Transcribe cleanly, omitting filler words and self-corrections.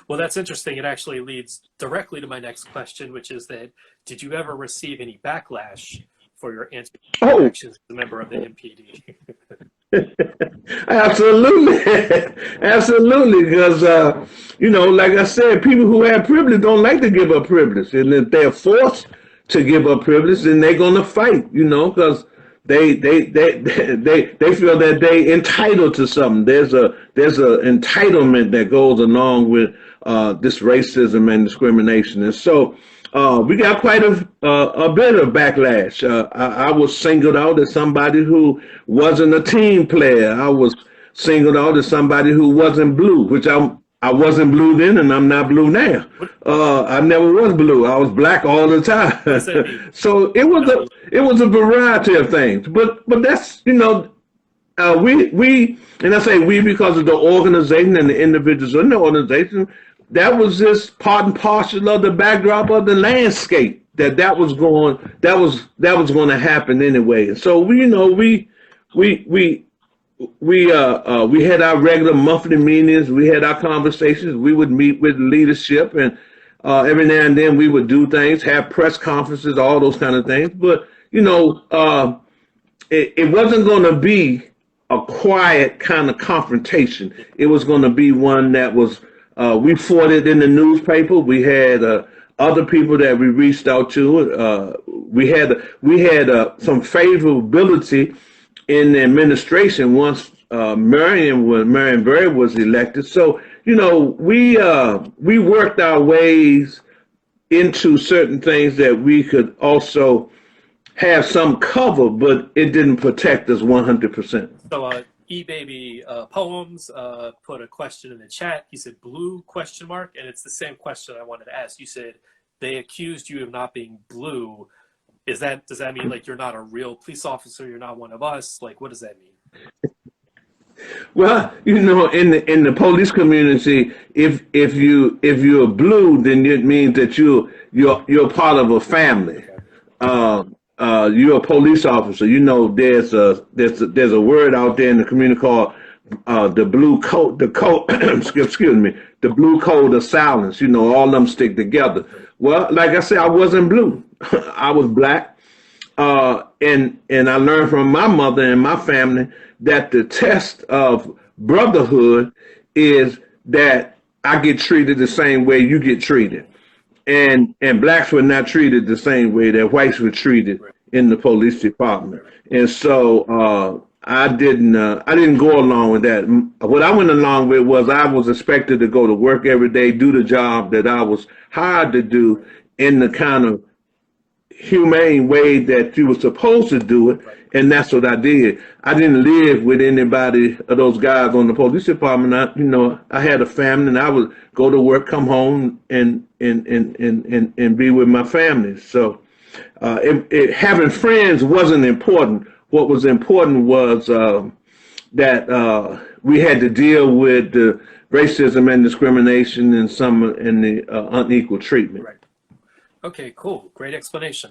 Well, that's interesting. It actually leads directly to my next question, which is that did you ever receive any backlash for your Oh, actions as a member of the MPD? absolutely, absolutely. Because like I said, people who have privilege don't like to give up privilege, and if they're forced to give up privilege, then they're gonna fight. Because they feel that they entitled to something. There's a entitlement that goes along with this racism and discrimination, and so we got quite a bit of backlash. I was singled out as somebody who wasn't a team player. I was singled out as somebody who wasn't blue, which I wasn't blue then, and I'm not blue now. What, I never was blue. I was black all the what does that mean? time. So it was Not a blue. it was a variety of things. But that's we and I say we because of the organization and the individuals in the organization. That was just part and parcel of the backdrop of the landscape that was going to happen anyway. So we we we had our regular monthly meetings. We had our conversations. We would meet with leadership, and every now and then we would do things, have press conferences, all those kind of things. But it wasn't going to be a quiet kind of confrontation. It was going to be one that was. We fought it in the newspaper. We had other people that we reached out to. We had some favorability in the administration once Marion Barry was elected. So we worked our ways into certain things that we could also have some cover, but it didn't protect us 100%. So, eBaby Poems put a question in the chat. He said blue question mark, and it's the same question I wanted to ask. You said they accused you of not being blue. Does that mean like you're not a real police officer? You're not one of us? Like, what does that mean? Well, in the police community, if you're blue, then it means that you're part of a family. Okay. You're a police officer. There's a word out there in the community called the blue code, the code. excuse me, the blue code of silence. All of them stick together. Well, like I said, I wasn't blue. I was black. And I learned from my mother and my family that the test of brotherhood is that I get treated the same way you get treated. And blacks were not treated the same way that whites were treated in the police department. And so I didn't go along with that. What I went along with was I was expected to go to work every day, do the job that I was hired to do in the kind of humane way that you were supposed to do it, and that's what I did. I didn't live with anybody of those guys on the police department. I had a family, and I would go to work, come home, and be with my family. So having friends wasn't important. What was important was that we had to deal with the racism and discrimination and the unequal treatment. Right. Okay, cool. Great explanation.